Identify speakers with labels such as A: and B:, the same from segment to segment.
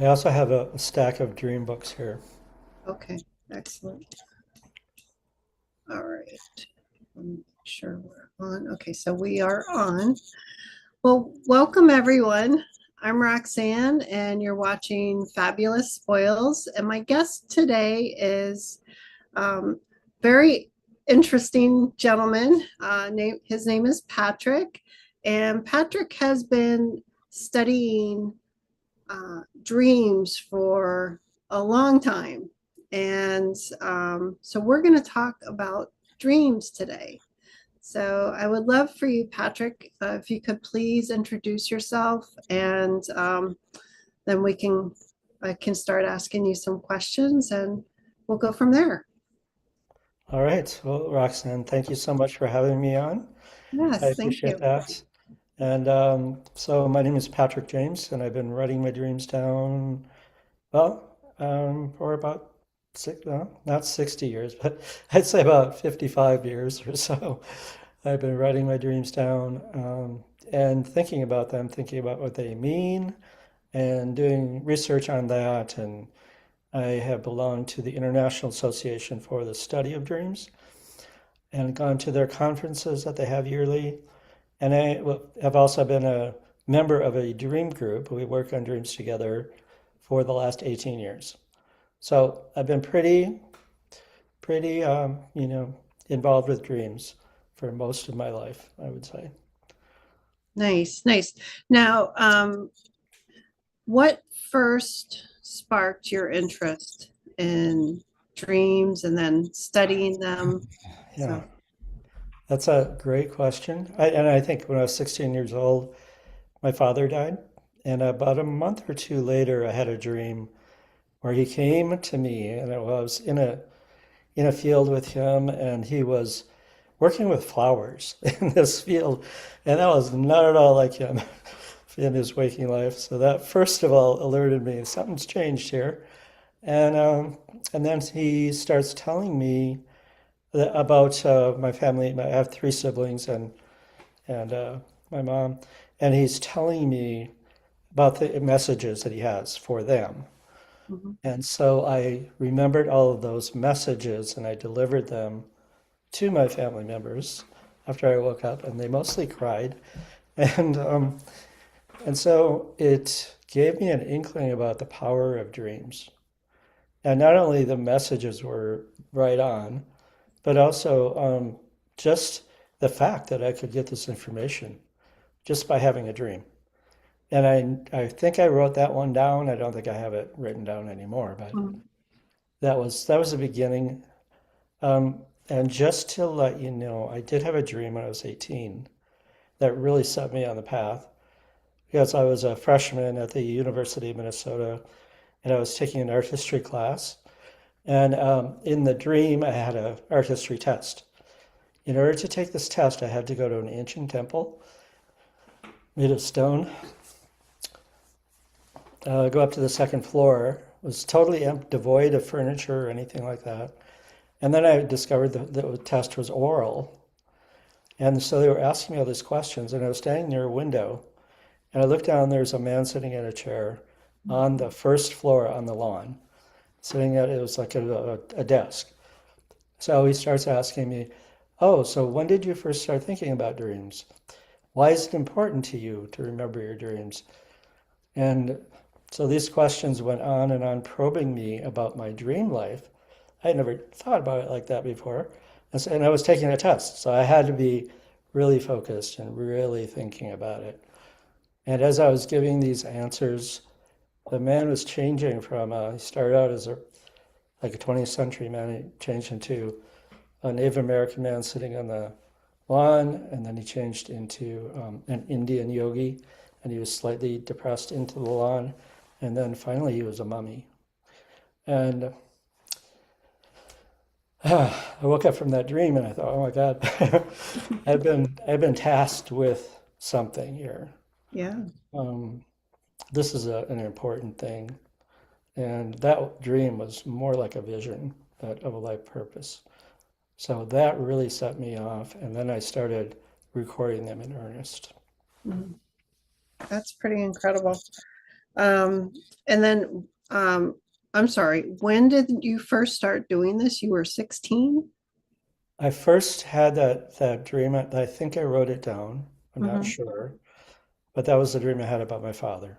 A: I also have a stack of dream books here.
B: Okay, excellent. All right. Let me make sure we're on. Okay, so we are on. Well, welcome everyone. I'm Roxanne, and you're watching Fabulous Spoils. And my guest today is very interesting gentleman. His name is Patrick, and Patrick has been studying dreams for a long time. And so we're going to talk about dreams today. So I would love for you, Patrick, if you could please introduce yourself, and then I can start asking you some questions, and we'll go from there.
A: All right. Well, Roxanne, thank you so much for having me on. I
B: Yes, thank
A: appreciate
B: you.
A: that. And so my name is Patrick James, and I've been writing my dreams down, for about not 60 years, but I'd say about 55 years or so. I've been writing my dreams down and thinking about them, thinking about what they mean, and doing research on that. And I have belonged to the International Association for the Study of Dreams and gone to their conferences that they have yearly. And have also been a member of a dream group. We work on dreams together for the last 18 years. So I've been pretty involved with dreams for most of my life, I would say.
B: Nice, nice. Now, what first sparked your interest in dreams and then studying them?
A: Yeah,
B: So,
A: that's a great question. And I think when I was 16 years old, my father died. And about a month or two later, I had a dream where he came to me, and I was in a field with him, and he was working with flowers in this field, and that was not at all like him in his waking life. So that first of all alerted me something's changed here, and then he starts telling me about my family. I have three siblings and my mom, and he's telling me about the messages that he has for them.
B: mhm.
A: And so I remembered all of those messages and I delivered them to my family members after I woke up, and they mostly cried. And and so it gave me an inkling about the power of dreams. And not only the messages were right on, but also just the fact that I could get this information just by having a dream. And I think I wrote that one down. I don't think I have it written down anymore, but
B: Mhm.
A: that was the beginning. And just to let you know, I did have a dream when I was 18 that really set me on the path because I was a freshman at the University of Minnesota and I was taking an art history class. And in the dream, I had an art history test. In order to take this test, I had to go to an ancient temple made of stone, go up to the second floor, was totally devoid of furniture or anything like that. And then I discovered that the test was oral. And so they were asking me all these questions, and I was standing near a window, and I looked down, there's a man sitting in a chair on the first floor on the lawn, sitting at, it was like a desk. So he starts asking me, oh, so when did you first start thinking about dreams? Why is it important to you to remember your dreams? And so these questions went on and on, probing me about my dream life. I had never thought about it like that before. And I was taking a test, so I had to be really focused and really thinking about it. And as I was giving these answers, the man was changing from, he started out as like a 20th century man, he changed into a Native American man sitting on the lawn, and then he changed into an Indian yogi, and he was slightly depressed into the lawn, and then finally he was a mummy. And I woke up from that dream and I thought, oh my God, I've been tasked with something here.
B: Yeah.
A: Um, this is an important thing. And that dream was more like a vision but of a life purpose. So that really set me off. And then I started recording them in earnest.
B: Mhm. That's pretty incredible. Um, and then, I'm sorry, when did you first start doing this? You were 16?
A: I first had that dream. I think I wrote it down. I'm not
B: Hmm.
A: sure, but that was the dream I had about my father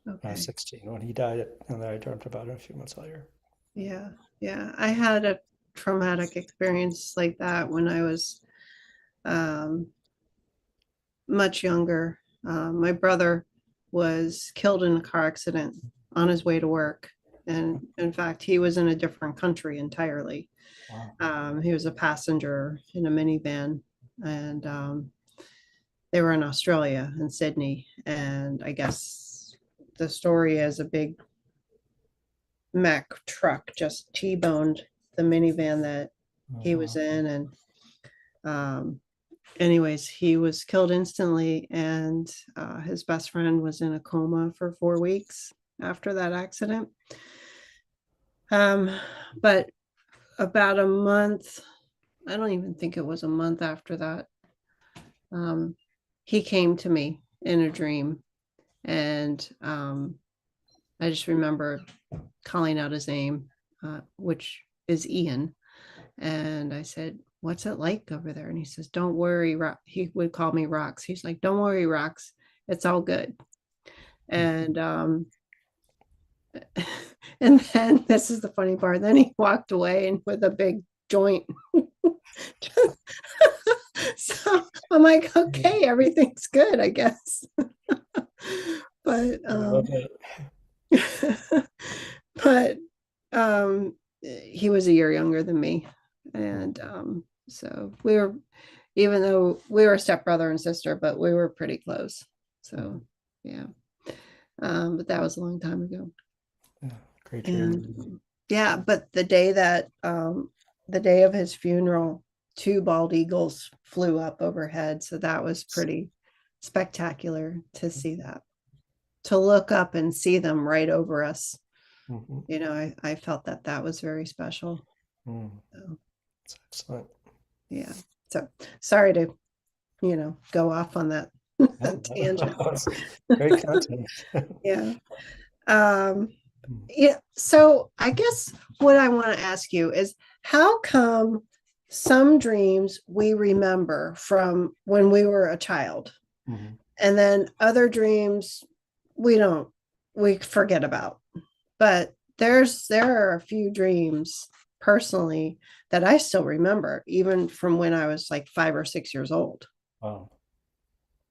A: when I was
B: Okay.
A: 16 when he died, and then I dreamt about it a few months later.
B: Yeah. Yeah. I had a traumatic experience like that when I was um, much younger. My brother was killed in a car accident on his way to work. And in fact, he was in a different country entirely.
A: Wow.
B: He was a passenger in a minivan, and they were in Australia, in Sydney. And I guess the story is a big Mack truck just T-boned the minivan that
A: Oh,
B: he was
A: wow.
B: in. And um, anyways, he was killed instantly, and his best friend was in a coma for 4 weeks after that accident. Um, but about a month, I don't even think it was a month after that, um, he came to me in a dream, and I just remember calling out his name, which is Ian. And I said, "What's it like over there?" And he says, "Don't worry." He would call me Rocks. He's like, "Don't worry, Rocks. It's all good." And and then this is the funny part. Then he walked away and with a big joint. So I'm like, okay, everything's good, I guess. But
A: I love it.
B: but he was a year younger than me. And so we were, even though we were stepbrother and sister, but we were pretty close. So yeah. But that was a long time ago.
A: Yeah, great dream.
B: And yeah, but the day of his funeral, two bald eagles flew up overhead. So that was pretty spectacular to see that. To look up and see them right over us.
A: Mhm.
B: I felt that that was very special.
A: Mm,
B: So,
A: that's excellent.
B: yeah. So sorry to, go off on that
A: Yeah,
B: tangent.
A: that's great content.
B: Yeah. Um,
A: Mm,
B: yeah. So I guess what I want to ask you is, how come some dreams we remember from when we were a child,
A: mhm.
B: and then other dreams we don't, we forget about? But there are a few dreams personally that I still remember, even from when I was like 5 or 6 years old.
A: Wow.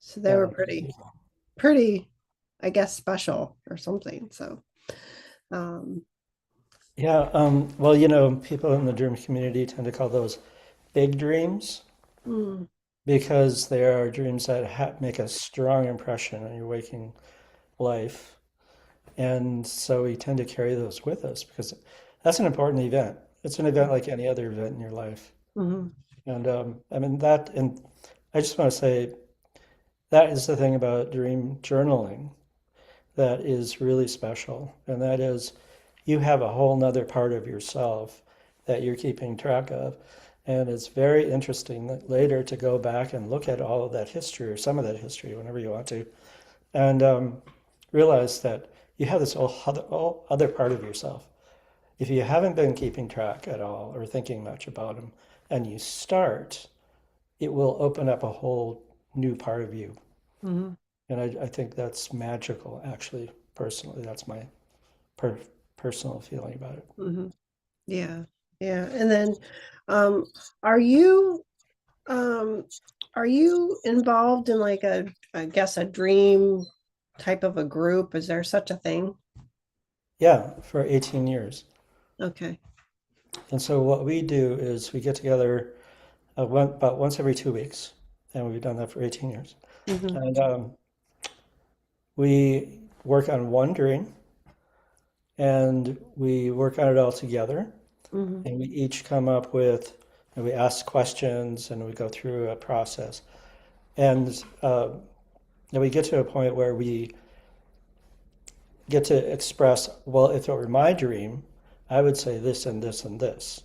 B: So they
A: Yeah,
B: were
A: that's beautiful.
B: pretty, I guess, special or something. So, um,
A: Yeah, well, people in the dream community tend to call those big dreams
B: mm,
A: because they are dreams that make a strong impression on your waking life. And so we tend to carry those with us because that's an important event. It's an event like any other event in your life.
B: mhm,
A: And I mean, and I just want to say that is the thing about dream journaling that is really special. And that is you have a whole nother part of yourself that you're keeping track of. And it's very interesting that later to go back and look at all of that history or some of that history whenever you want to, and realize that you have this whole other part of yourself. If you haven't been keeping track at all or thinking much about them, and you start, it will open up a whole new part of you.
B: mhm,
A: And I think that's magical, actually, personally. That's my per personal feeling about it.
B: mhm. Yeah, yeah. And then, um, are you um, are you involved in like I guess, a dream type of a group? Is there such a thing?
A: Yeah, for 18 years.
B: Okay.
A: And so what we do is we get together about once every 2 weeks, and we've done that for 18 years.
B: Hmm.
A: And we work on one dream, and we work on it all together.
B: Hmm.
A: And we each come up with, and we ask questions, and we go through a process. And then we get to a point where we get to express, well, if it were my dream, I would say this and this and this.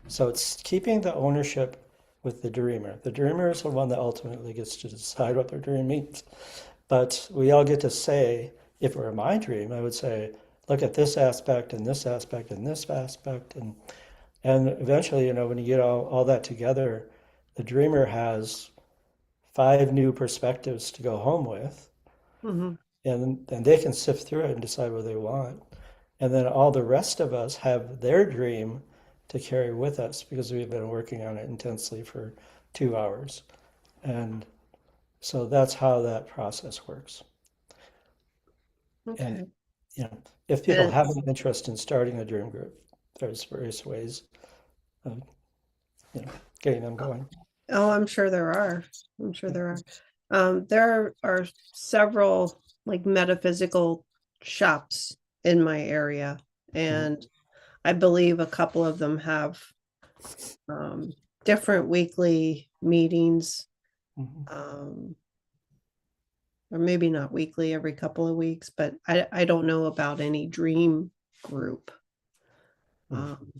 A: So it's keeping the ownership with the dreamer. The dreamer is the one that ultimately gets to decide what their dream means. But we all get to say, if it were my dream, I would say, look at this aspect and this aspect and this aspect. And eventually, when you get all that together, the dreamer has five new perspectives to go home with,
B: Hmm.
A: and they can sift through it and decide what they want. And then all the rest of us have their dream to carry with us because we've been working on it intensely for 2 hours. And so that's how that process works. And
B: Okay.
A: if people
B: And
A: have an interest in starting a dream group, there's various ways of you know getting them going.
B: oh, I'm sure there are. I'm sure there are. There are several like metaphysical shops in my area,
A: Mhm,
B: and I believe a couple of them have um, different weekly meetings,
A: mhm,
B: um, or maybe not weekly, every couple of weeks, but I don't know about any dream group,
A: mhm.
B: um,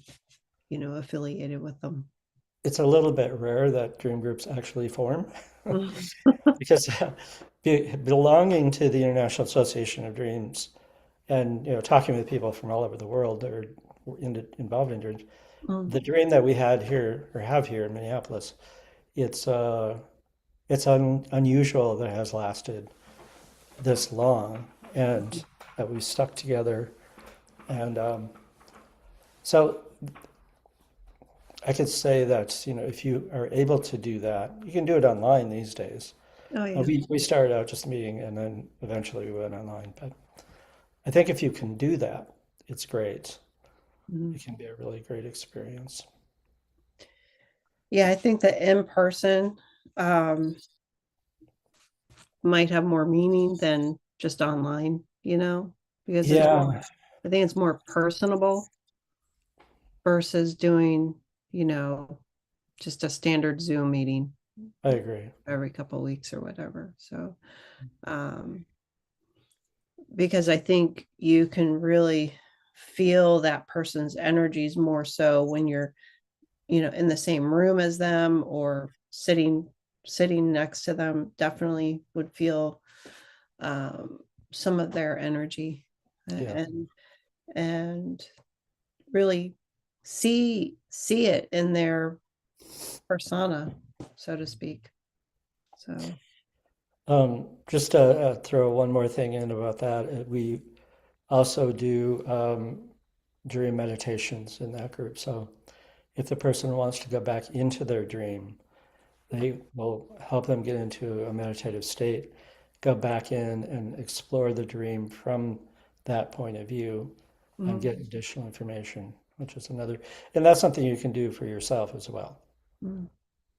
B: affiliated with them.
A: It's a little bit rare that dream groups actually form
B: Mhm.
A: because belonging to the International Association of Dreams and talking with people from all over the world that are involved in dreams.
B: Mm.
A: The dream that we had here or have here in Minneapolis, it's unusual that it has lasted this long and that we stuck together. And so I could say that if you are able to do that, you can do it online these days.
B: Oh yeah.
A: We started out just meeting and then eventually we went online. But I think if you can do that, it's great.
B: Mhm.
A: It can be a really great experience.
B: Yeah, I think that in person um, might have more meaning than just online, because it's more,
A: Yeah,
B: I think it's more personable versus doing, you know, just a standard Zoom meeting
A: I agree.
B: every couple of weeks or whatever. So, um, because I think you can really feel that person's energies more so when you're, in the same room as them or sitting next to them. Definitely would feel um, some of their energy,
A: Yeah.
B: and really see it in their persona, so to speak. So,
A: Just to throw one more thing in about that, we also do dream meditations in that group. So if the person wants to go back into their dream, they will help them get into a meditative state, go back in and explore the dream from that point of view and
B: mm,
A: get additional information, which is another, and that's something you can do for yourself as well.
B: mm,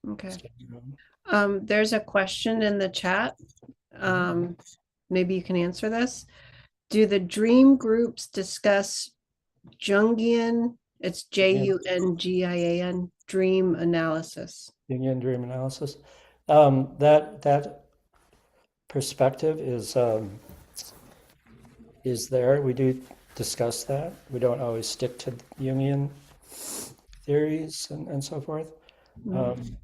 B: okay.
A: So,
B: There's a question in the chat.
A: mhm.
B: Um, maybe you can answer this. Do the dream groups discuss Jungian, it's
A: Jungian,
B: Jungian dream analysis?
A: Jungian dream analysis. That perspective is there. We do discuss that. We don't always stick to Jungian theories and so forth.
B: Mm,
A: Um,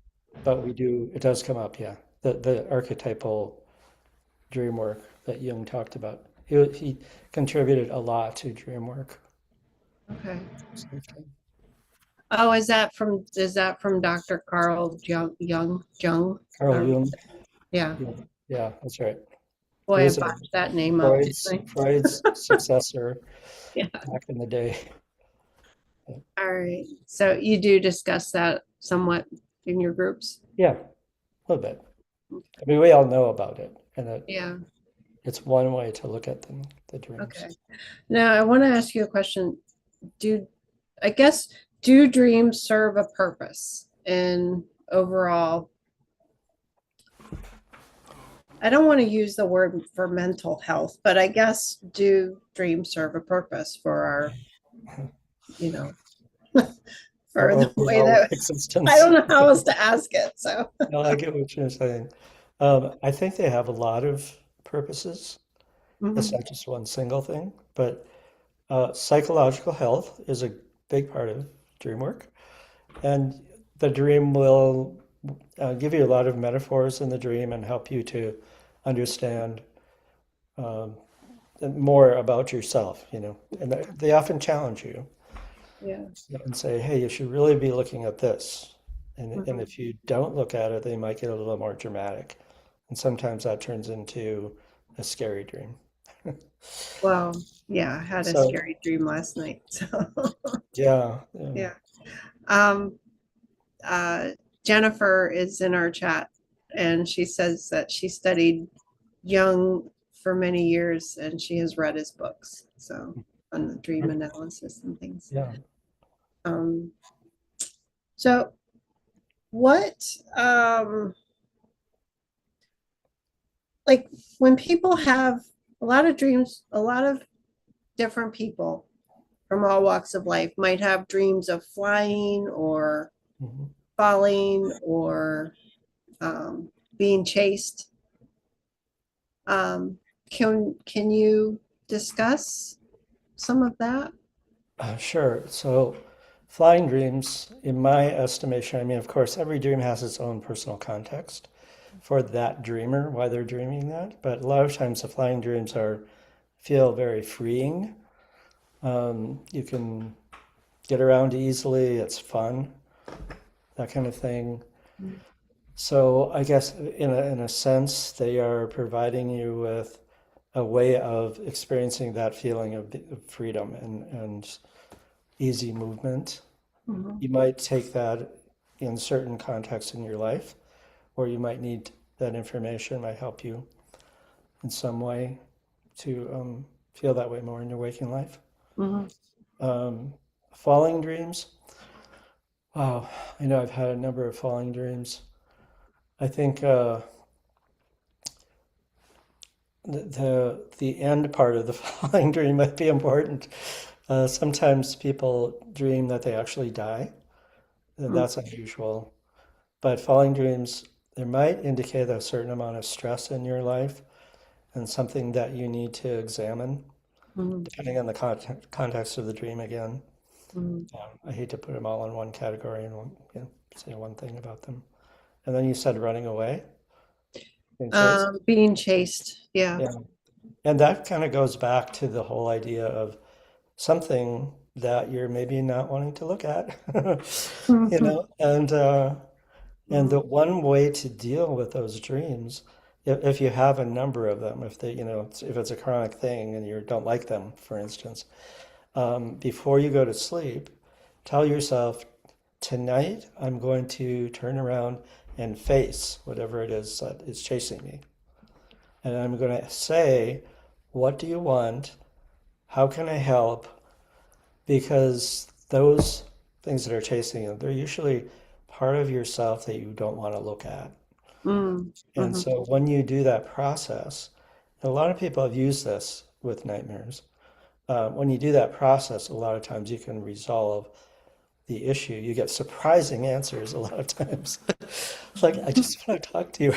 A: but it does come up, yeah. The archetypal dream work that Jung talked about. He contributed a lot to dream work.
B: okay.
A: So,
B: Oh, is that from Dr. Carl Jung?
A: Carl
B: Um,
A: Jung,
B: yeah.
A: yeah, yeah, that's right. He
B: Boy, I
A: was
B: botched that name up, didn't
A: Freud's
B: I?
A: Freud's successor
B: Yeah.
A: back in the day.
B: All right. So you do discuss that somewhat in your groups?
A: Yeah, a little bit. I mean, we all know about it, and
B: Yeah.
A: it's one way to look at the dreams.
B: Okay. Now I want to ask you a question. Do I guess do dreams serve a purpose in overall? I don't want to use the word for mental health, but I guess do dreams serve a purpose for our, you know,
A: Our
B: for the way
A: overall
B: that I
A: existence.
B: don't know how else to ask it. So,
A: No, I get what you're saying. I think they have a lot of purposes. It's
B: mhm,
A: not just one single thing, but psychological health is a big part of dream work. And the dream will give you a lot of metaphors in the dream and help you to understand um, more about yourself, and they often challenge you
B: Yeah.
A: and say, hey, you should really be looking at this. And
B: Mhm.
A: if you don't look at it, they might get a little more dramatic. And sometimes that turns into a scary dream.
B: Well, yeah, I had a
A: So,
B: scary dream last night. So
A: yeah, yeah.
B: yeah. Um, uh, Jennifer is in our chat, and she says that she studied Jung for many years, and she has read his books. So on the dream analysis and things.
A: Yeah.
B: Um, so what, like when people have a lot of dreams, a lot of different people from all walks of life might have dreams of flying or
A: Mhm.
B: falling or being chased. Um, can you discuss some of that?
A: Sure. So, flying dreams, in my estimation, I mean, of course, every dream has its own personal context for that dreamer, why they're dreaming that. But a lot of times, the flying dreams feel very freeing. You can get around easily. It's fun, that kind of thing. So, I guess in a sense, they are providing you with a way of experiencing that feeling of freedom and easy movement.
B: Mhm,
A: You might take that in certain contexts in your life, or you might need that information, might help you in some way to feel that way more in your waking life.
B: mhm,
A: Um, Falling dreams. Wow, I know I've had a number of falling dreams. I think the end part of the falling dream might be important. Sometimes people dream that they actually die.
B: mhm,
A: That's unusual. But falling dreams, they might indicate a certain amount of stress in your life and something that you need to examine,
B: mhm,
A: depending on the context of the dream again.
B: mhm.
A: I hate to put them all in one category and say one thing about them. And then you said running away, being chased.
B: Being chased. Yeah.
A: Yeah. And that kind of goes back to the whole idea of something that you're maybe not wanting to look at,
B: Mhm,
A: and the
B: mhm,
A: one way to deal with those dreams, if you have a number of them, if if it's a chronic thing and you don't like them, for instance, before you go to sleep, tell yourself, tonight I'm going to turn around and face whatever it is that is chasing me. And I'm going to say, what do you want? How can I help? Because those things that are chasing you, they're usually part of yourself that you don't want to look at.
B: mhm,
A: And
B: mhm,
A: so when you do that process, and a lot of people have used this with nightmares. When you do that process, a lot of times you can resolve the issue. You get surprising answers a lot of times. It's like, I just want to talk to you,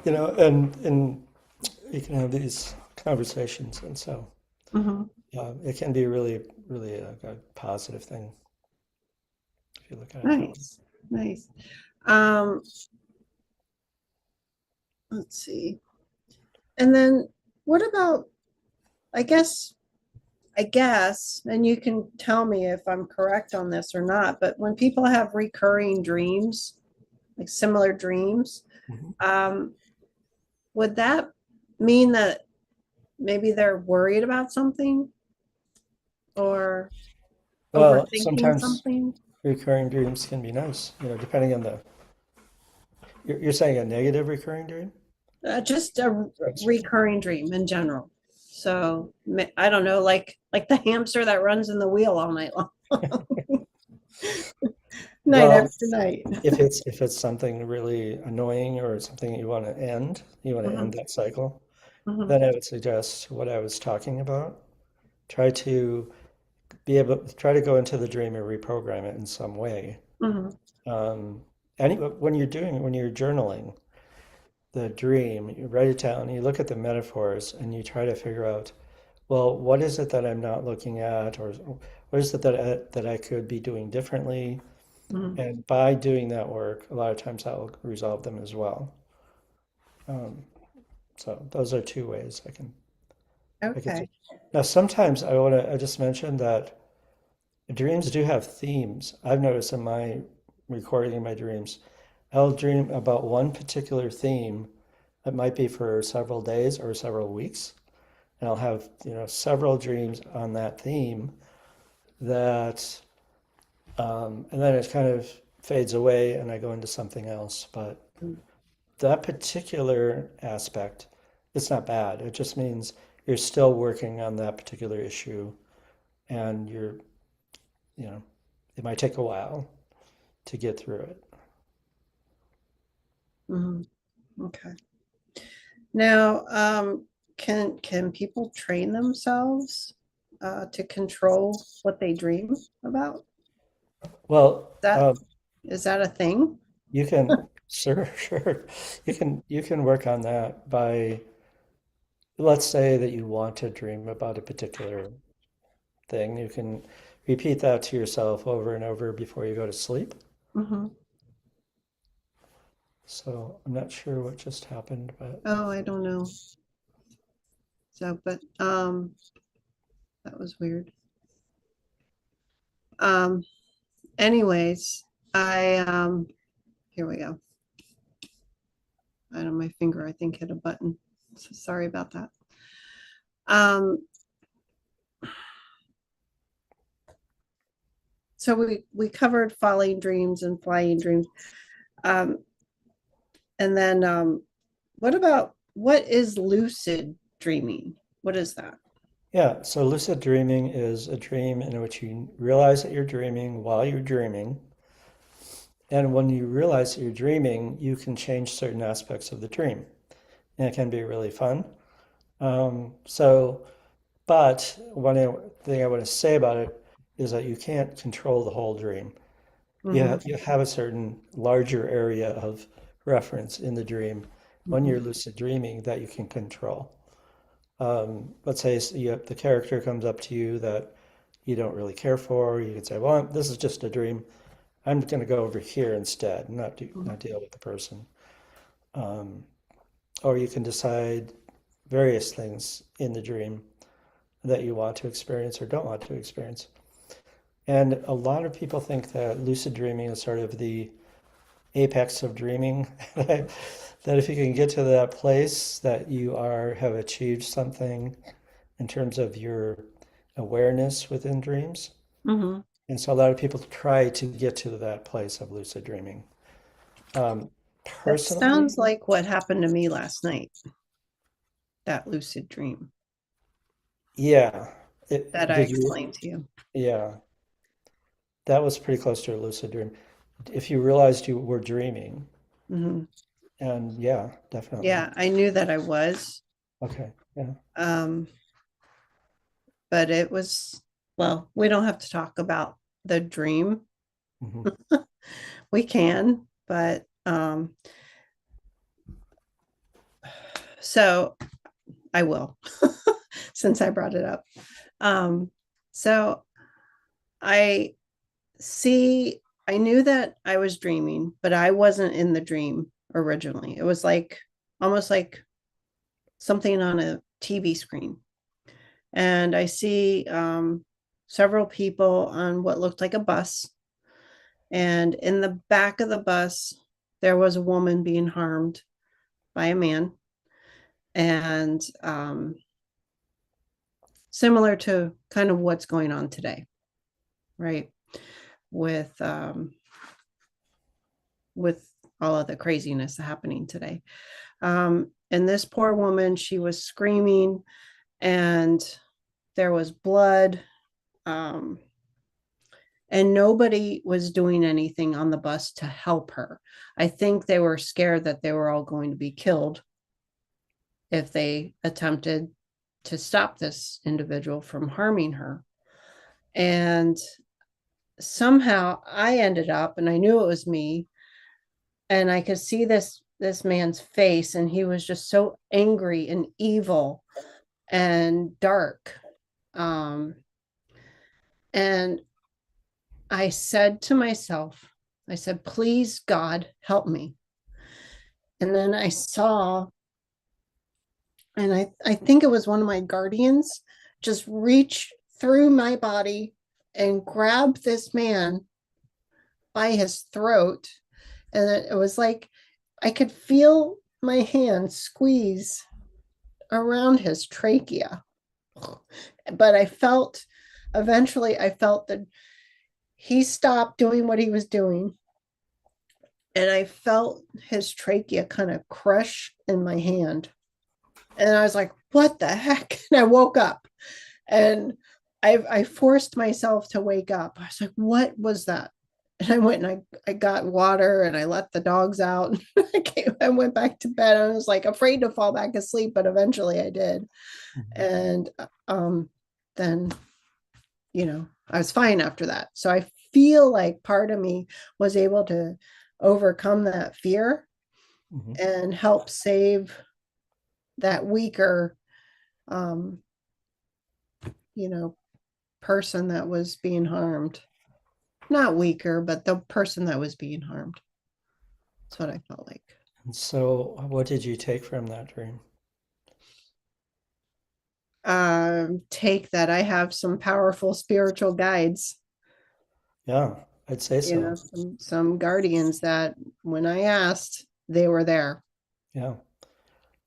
A: and you can have these conversations. And so
B: mhm.
A: it can be really, really a positive thing if you look at it that way.
B: Nice, nice. Um, let's see. And then what about, I guess, and you can tell me if I'm correct on this or not, but when people have recurring dreams, like similar dreams,
A: Mhm.
B: um, would that mean that maybe they're worried about something or
A: Well,
B: overthinking
A: sometimes
B: something?
A: recurring dreams can be nice, depending on you're saying a negative recurring dream?
B: Just a
A: That's
B: recurring dream in general. So I don't know, like the hamster that runs in the wheel all night long, night
A: Well,
B: after night.
A: if it's something really annoying or something you want to
B: Mhm,
A: end that cycle,
B: mhm,
A: then I would suggest what I was talking about. Try to try to go into the dream and reprogram it in some way.
B: mhm,
A: Um, when you're journaling the dream, you write it down, you look at the metaphors, and you try to figure out, well, what is it that I'm not looking at, or what is it that I could be doing differently?
B: mhm.
A: And by doing that work, a lot of times that will resolve them as well. Um, so those are two ways I can I get to,
B: Okay.
A: now sometimes I just mention that dreams do have themes. I've noticed in my recording my dreams, I'll dream about one particular theme that might be for several days or several weeks. And I'll have, several dreams on that theme that, and then it kind of fades away and I go into something else. But that particular aspect, it's not bad. It just means you're still working on that particular issue and you know, it might take a while to get through it.
B: Mhm. Okay. Now, can people train themselves to control what they dream about?
A: Well,
B: That is that a thing?
A: you can, sure, sure. You can work on that by, let's say that you want to dream about a particular thing. You can repeat that to yourself over and over before you go to sleep.
B: Hmm.
A: So I'm not sure what just happened, but
B: Oh, I don't know. So, but that was weird. Um, anyways, I here we go. I don't know, my finger, I think, hit a button. So sorry about that. Um, so we covered falling dreams and flying dreams. Um, and then what is lucid dreaming? What is that?
A: yeah, so lucid dreaming is a dream in which you realize that you're dreaming while you're dreaming. And when you realize that you're dreaming, you can change certain aspects of the dream. And it can be really fun. So, but thing I want to say about it is that you can't control the whole dream.
B: Hmm.
A: You have a certain larger area of reference in the dream when
B: Hmm.
A: you're lucid dreaming that you can control. Let's say the character comes up to you that you don't really care for. You can say, "Well, this is just a dream. I'm going to go over here instead, not deal with the person." Um, or you can decide various things in the dream that you want to experience or don't want to experience. And a lot of people think that lucid dreaming is sort of the apex of dreaming. That if you can get to that place that you have achieved something in terms of your awareness within dreams.
B: Hmm.
A: And so a lot of people try to get to that place of lucid dreaming. Um,
B: That
A: Personally,
B: sounds like what happened to me last night, that lucid dream
A: yeah.
B: that I
A: Did you?
B: explained to you.
A: Yeah, that was pretty close to a lucid dream. If you realized you were dreaming,
B: Hmm.
A: and yeah, definitely.
B: Yeah, I knew that I was.
A: Okay, yeah.
B: Um, but it was, well, we don't have to talk about the dream.
A: Hmm.
B: We can, but so I will since I brought it up. Um, so I I knew that I was dreaming, but I wasn't in the dream originally. It was like almost like something on a TV screen. And I see several people on what looked like a bus. And in the back of the bus, there was a woman being harmed by a man. And similar to kind of what's going on today, right? With with all of the craziness happening today. And this poor woman, she was screaming, and there was blood, um, and nobody was doing anything on the bus to help her. I think they were scared that they were all going to be killed if they attempted to stop this individual from harming her. And somehow I ended up, and I knew it was me, and I could see this man's face, and he was just so angry and evil and dark. Um, and I said to myself, I said, please, God, help me. And then and I think it was one of my guardians just reached through my body and grabbed this man by his throat. And it was like I could feel my hand squeeze around his trachea. But eventually, I felt that he stopped doing what he was doing. And I felt his trachea kind of crush in my hand. And I was like, what the heck? And I woke up and I forced myself to wake up. I was like, what was that? And I went and I got water and I let the dogs out. I went back to bed. I was like afraid to fall back asleep, but eventually I did.
A: Mhm.
B: And then, I was fine after that. So I feel like part of me was able to overcome that fear
A: Mhm.
B: and help save that weaker, um, you know, person that was being harmed. Not weaker, but the person that was being harmed. That's what I felt like.
A: And so, what did you take from that dream?
B: Take that I have some powerful spiritual guides,
A: Yeah, I'd say so.
B: some guardians that when I asked, they were there
A: Yeah.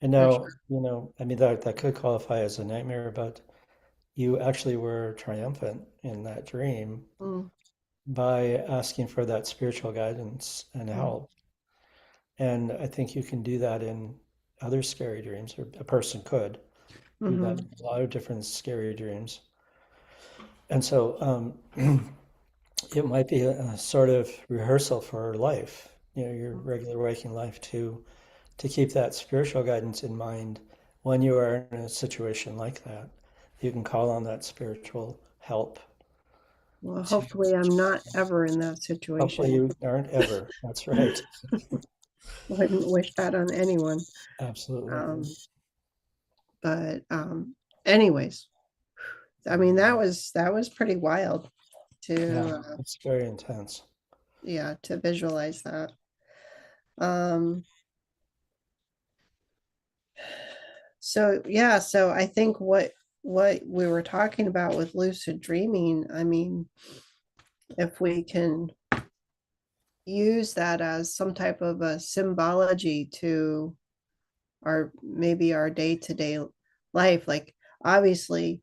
A: And
B: for
A: now,
B: sure.
A: I mean, that could qualify as a nightmare, but you actually were triumphant in that dream
B: Mm,
A: by asking for that spiritual guidance and
B: mm,
A: help. And I think you can do that in other scary dreams, or a person could do that
B: mhm,
A: in a lot of different scary dreams. And so it might be a sort of rehearsal for life, your regular waking life to keep that spiritual guidance in mind when you are in a situation like that. You can call on that spiritual help
B: well,
A: to
B: hopefully I'm not ever in that
A: hopefully
B: situation.
A: you aren't ever. That's right.
B: Wouldn't wish that on anyone.
A: Absolutely.
B: But anyways, I mean that was pretty wild
A: Yeah,
B: to
A: it's very intense.
B: yeah, to visualize that. Um so yeah, so I think what we were talking about with lucid dreaming, I mean, if we can use that as some type of a symbology to our maybe our day-to-day life, like obviously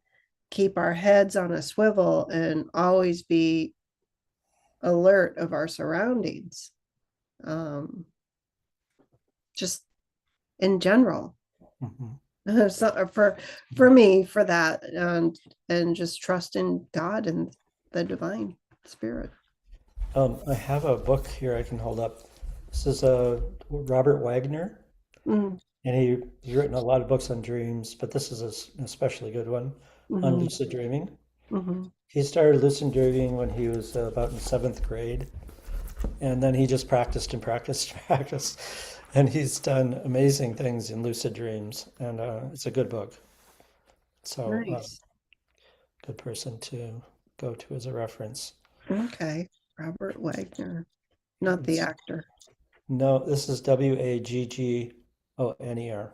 B: keep our heads on a swivel and always be alert of our surroundings, um, just in general.
A: Mhm.
B: So for me, for that, and just trust in God and the divine spirit.
A: I have a book here I can hold up. This is Robert Wagner,
B: Mm,
A: and he's written a lot of books on dreams, but this is an especially good one on
B: mhm,
A: lucid dreaming.
B: mhm.
A: He started lucid dreaming when he was about in seventh grade, and then he just practiced and practiced and practiced, and he's done amazing things in lucid dreams, and it's a good book. So,
B: Nice.
A: good person to go to as a reference.
B: Okay. Robert Wagner, not the
A: It's,
B: actor.
A: no, this is Waggoner.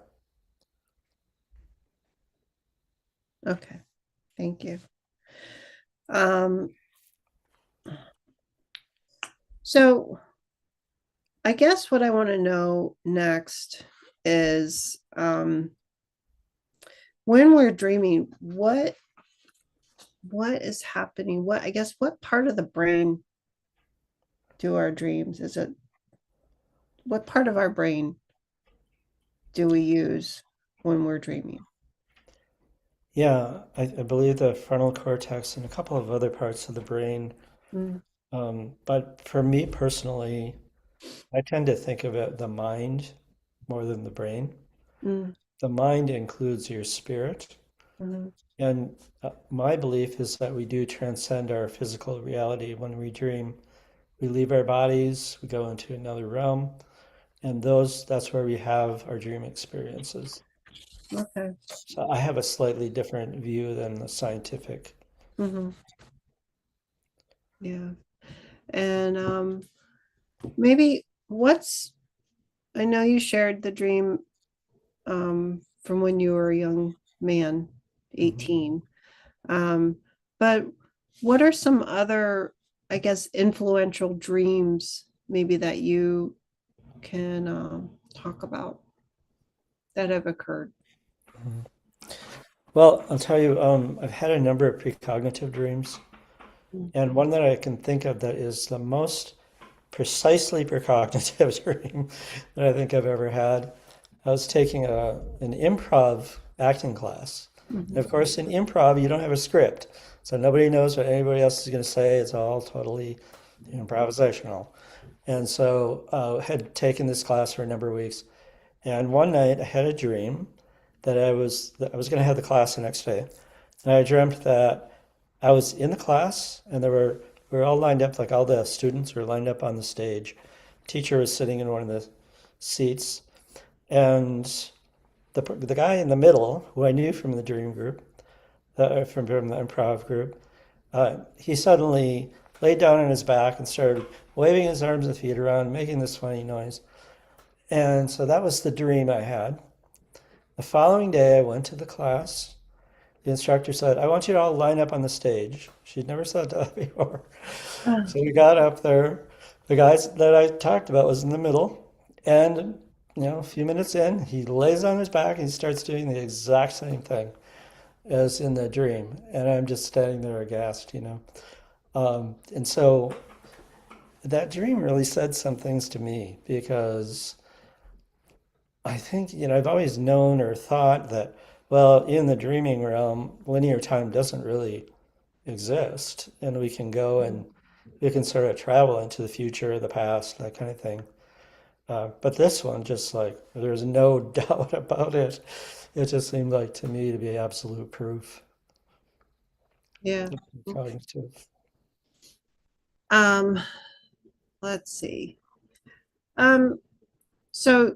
B: Okay. Thank you. Um, so I guess what I want to know next is, when we're dreaming, what is happening? What, I guess, what part of the brain do our dreams? Is it what part of our brain do we use when we're dreaming?
A: Yeah, I believe the frontal cortex and a couple of other parts of the brain.
B: Mm,
A: But for me personally, I tend to think of it the mind more than the brain.
B: mm,
A: The mind includes your spirit.
B: mm,
A: And my belief is that we do transcend our physical reality when we dream. We leave our bodies, we go into another realm, and that's where we have our dream experiences.
B: okay.
A: So I have a slightly different view than the scientific.
B: Hmm. Yeah. And maybe I know you shared the dream, from when you were a young man, 18. But what are some other, I guess, influential dreams maybe that you can talk about that have occurred?
A: Mhm. Well, I'll tell you, I've had a number of precognitive dreams,
B: Mm.
A: and one that I can think of that is the most precisely precognitive dream that I think I've ever had. I was taking an improv acting class. And of
B: Mhm.
A: course, in improv, you don't have a script, so nobody knows what anybody else is going to say. It's all totally improvisational. And so had taken this class for a number of weeks. And one night I had a dream that I was going to have the class the next day. And I dreamt that I was in the class and we were all lined up, like all the students were lined up on the stage. Teacher was sitting in one of the seats, and the guy in the middle, who I knew from the dream group, from the improv group, he suddenly laid down on his back and started waving his arms and feet around, making this funny noise. And so that was the dream I had. The following day, I went to the class. The instructor said, I want you to all line up on the stage. She'd never said that before.
B: Ah,
A: So we got up there. The guy that I talked about was in the middle. And, a few minutes in, he lays on his back and he starts doing the exact same thing as in the dream. And I'm just standing there aghast. And so that dream really said some things to me because I think, I've always known or thought that, well, in the dreaming realm, linear time doesn't really exist. And we can go and we can sort of travel into the future, the past, that kind of thing. But this one, just like, there's no doubt about it. It just seemed like to me to be absolute proof
B: yeah.
A: of cognitive.
B: Um, let's see. Um, so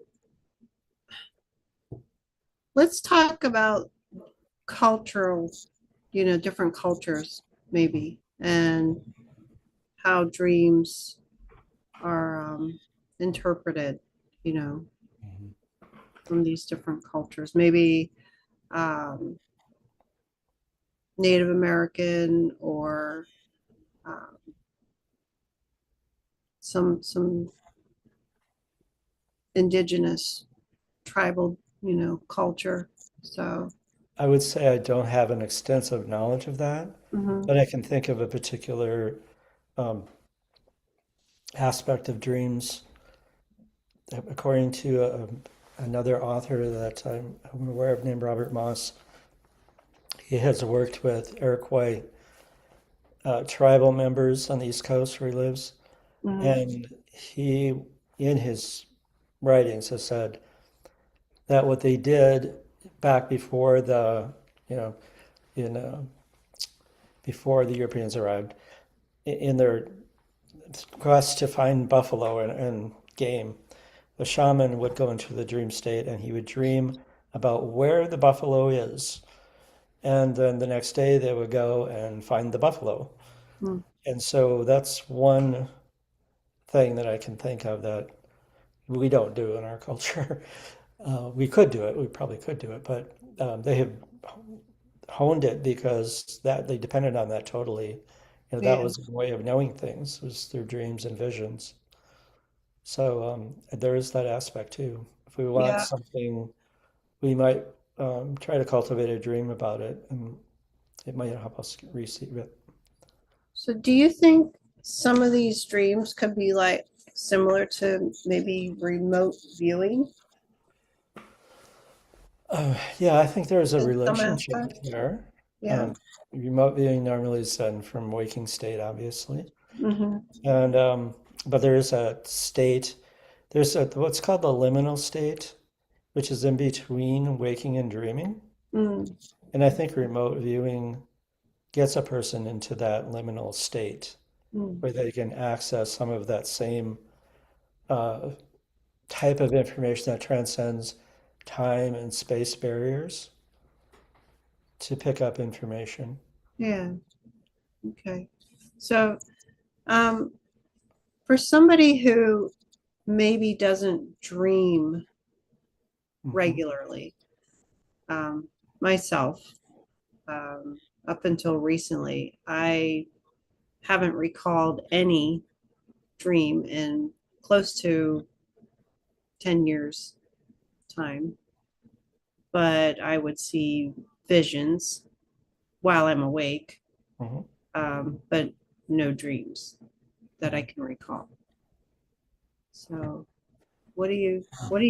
B: let's talk about cultural, different cultures maybe, and how dreams are interpreted, you know,
A: Mhm.
B: from these different cultures. Maybe um, Native American or um, some indigenous tribal, culture. So,
A: I would say I don't have an extensive knowledge of that,
B: mhm,
A: but I can think of a particular um, aspect of dreams. According to another author that I'm aware of named Robert Moss, he has worked with Iroquois tribal members on the East Coast where he lives.
B: mhm,
A: And he, in his writings, has said that what they did back before you know, in before the Europeans arrived, in their quest to find buffalo and game, the shaman would go into the dream state and he would dream about where the buffalo is. And then the next day they would go and find the buffalo.
B: mm,
A: And so that's one thing that I can think of that we don't do in our culture. We could do it, we probably could do it, but they have honed it because that they depended on that totally. That
B: yeah,
A: was a way of knowing things was through dreams and visions. So there is that aspect too. If we want
B: yeah.
A: something, we might try to cultivate a dream about it, and it might help us receive it.
B: So, do you think some of these dreams could be like similar to maybe remote viewing
A: Yeah, I think there's a
B: in some
A: relationship
B: aspects?
A: there.
B: Yeah.
A: Um, Remote viewing normally is done from waking state, obviously,
B: Mm-hmm.
A: and but there is a state. There's what's called the liminal state, which is in between waking and dreaming.
B: Mm,
A: And I think remote viewing gets a person into that liminal state
B: mm,
A: where they can access some of that same uh, type of information that transcends time and space barriers to pick up information.
B: yeah. Okay. So, um, for somebody who maybe doesn't dream
A: Mhm.
B: regularly, myself, up until recently, I haven't recalled any dream in close to 10 years time, but I would see visions while I'm awake,
A: Mhm.
B: but no dreams that I can recall. So what do you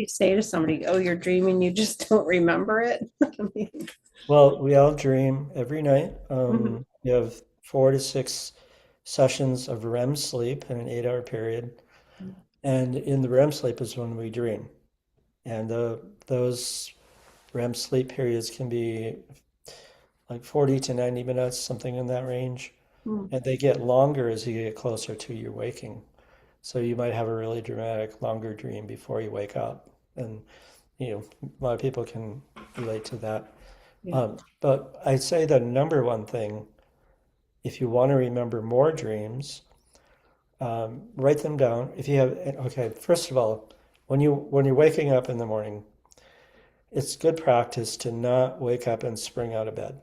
B: say to somebody? Oh, you're dreaming, you just don't remember it? I mean,
A: Well, we all dream every night.
B: mhm,
A: You have 4 to 6 sessions of REM sleep in an 8 hour period. And in the REM sleep is when we dream. And those REM sleep periods can be like 40 to 90 minutes, something in that range.
B: mm,
A: And they get longer as you get closer to your waking. So you might have a really dramatic, longer dream before you wake up. And, a lot of people can relate to that.
B: yeah.
A: But I'd say the number one thing, if you want to remember more dreams, write them down. If you have, okay, first of all, when you're waking up in the morning, it's good practice to not wake up and spring out of bed.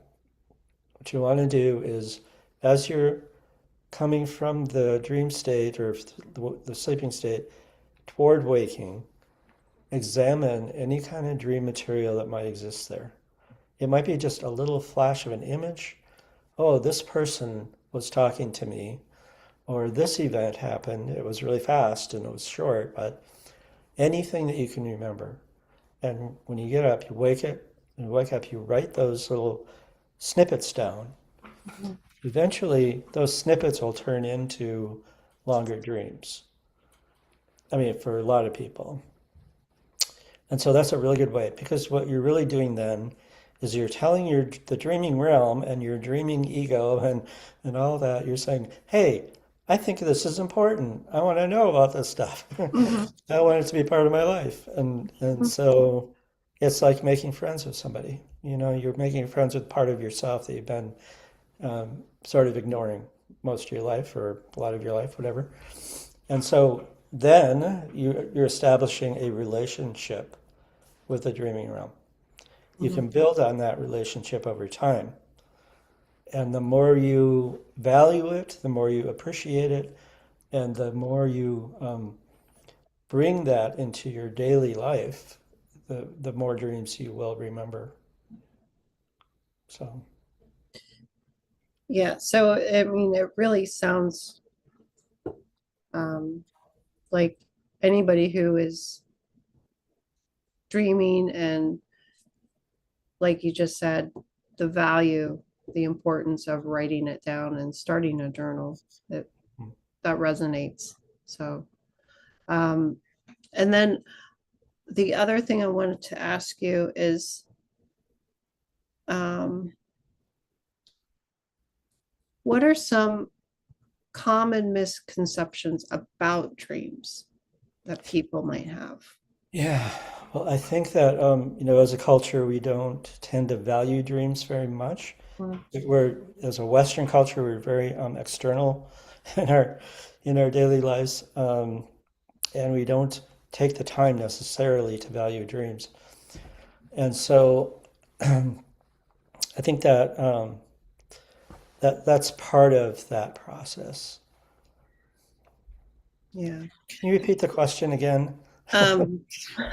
A: What you want to do is, as you're coming from the dream state or the sleeping state toward waking, examine any kind of dream material that might exist there. It might be just a little flash of an image. Oh, this person was talking to me, or this event happened. It was really fast and it was short, but anything that you can remember. And when you get up, you wake up, you write those little snippets down.
B: Mhm.
A: Eventually, those snippets will turn into longer dreams. I mean, for a lot of people. And so that's a really good way because what you're really doing then is you're telling the dreaming realm and your dreaming ego and all that, you're saying, hey, I think this is important. I want to know about this stuff.
B: Mhm.
A: I want it to be part of my life. And so it's like making friends with somebody. You're making friends with part of yourself that you've been sort of ignoring most of your life or a lot of your life, whatever. And so then you're establishing a relationship with the dreaming realm. You
B: Mhm.
A: can build on that relationship over time. And the more you value it, the more you appreciate it, and the more you bring that into your daily life, the more dreams you will remember. So,
B: Yeah, so I mean, it really sounds um, like anybody who is dreaming and, like you just said, the value, the importance of writing it down and starting a journal, that that resonates. So, um, and then the other thing I wanted to ask you is, um, what are some common misconceptions about dreams that people might have?
A: yeah. Well, I think that, as a culture, we don't tend to value dreams very much.
B: Mm,
A: As a Western culture, we're very external in our daily lives, and we don't take the time necessarily to value dreams. And so, I think that's part of that process.
B: yeah.
A: Can you repeat the question again?
B: Um,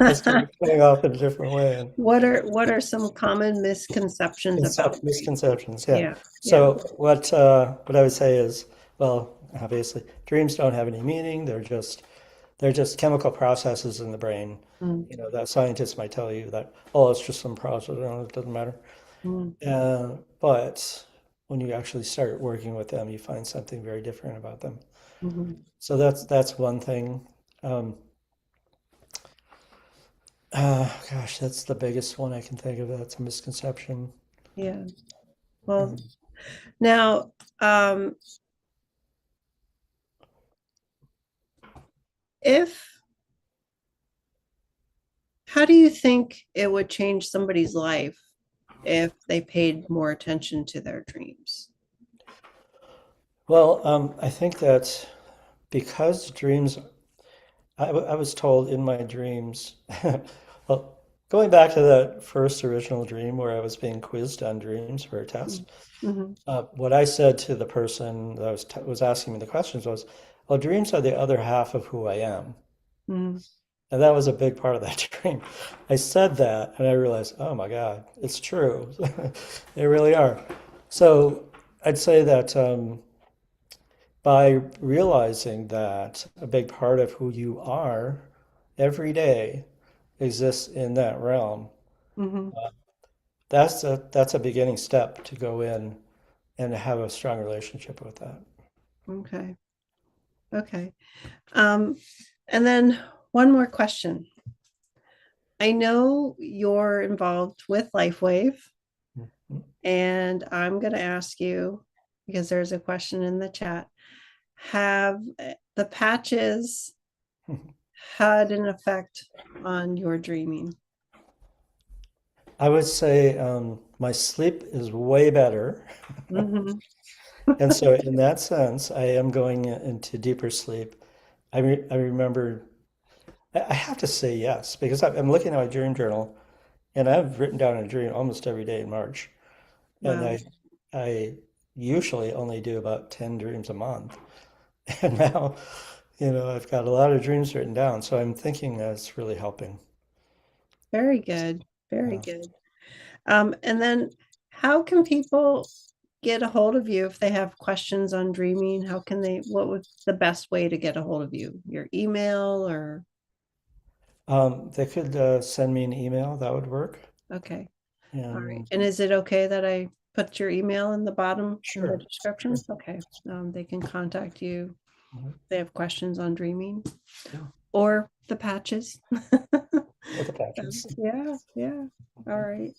A: It's coming off in a different way. And
B: what are some common misconceptions about dreams?
A: misconceptions, yeah.
B: Yeah, yeah.
A: So what I would say is, well, obviously, dreams don't have any meaning. They're just chemical processes in the brain.
B: Mm,
A: That scientists might tell you that, oh, it's just some process, it doesn't matter.
B: mm,
A: But when you actually start working with them, you find something very different about them.
B: mhm.
A: So that's one thing. Um, gosh, that's the biggest one I can think of. That's a misconception.
B: Yeah. Well,
A: Um,
B: now, um, if how do you think it would change somebody's life if they paid more attention to their dreams?
A: well, I think that because dreams, I was told in my dreams, well, going back to that first original dream where I was being quizzed on dreams for a test,
B: Mm-hmm.
A: what I said to the person that was asking me the questions was, "Well, dreams are the other half of who I am."
B: Mm-hmm.
A: And that was a big part of that dream. I said that and I realized, oh my God, it's true. They really are. So I'd say that by realizing that a big part of who you are every day exists in that realm,
B: Mm-hmm.
A: that's a beginning step to go in and have a strong relationship with that.
B: Okay. Okay. Um, and then one more question. I know you're involved with Lifewave,
A: Mhm.
B: and I'm going to ask you because there's a question in the chat. Have the patches had an effect on your dreaming?
A: I would say my sleep is way better.
B: Mm-hmm.
A: And so, in that sense, I am going into deeper sleep. I remember, I have to say yes, because I'm looking at my dream journal and I've written down a dream almost every day in March. And
B: Wow,
A: I usually only do about 10 dreams a month. And now, I've got a lot of dreams written down. So I'm thinking that's really helping.
B: very good. Very
A: Yeah.
B: good. And then how can people get a hold of you if they have questions on dreaming? How can they, what would the best way to get a hold of you? Your email or,
A: They could send me an email, that would work.
B: okay. All right.
A: And
B: And is it okay that I put your email in the bottom in the
A: sure, sure.
B: description? Okay. They can contact you
A: Mhm.
B: if they have questions on dreaming
A: Yeah,
B: or the patches.
A: with the patches.
B: Yeah, yeah. All right.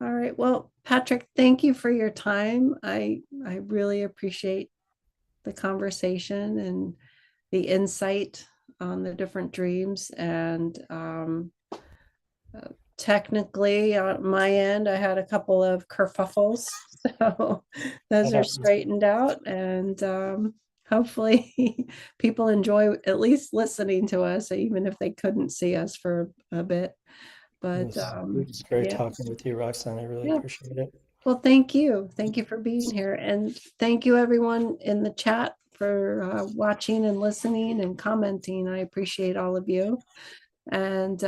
B: All right. Well, Patrick, thank you for your time. I really appreciate the conversation and the insight on the different dreams. And technically, on my end, I had a couple of kerfuffles, so those
A: That
B: are
A: happens.
B: straightened out. And hopefully, people enjoy at least listening to us, even if they couldn't see us for a bit. But
A: It was great
B: yeah,
A: talking with you, Roxanne. I really
B: yeah.
A: appreciate it.
B: Well, thank you. Thank you for being here. And thank you, everyone in the chat, for watching and listening and commenting. I appreciate all of you. And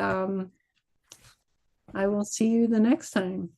B: I will see you the next time.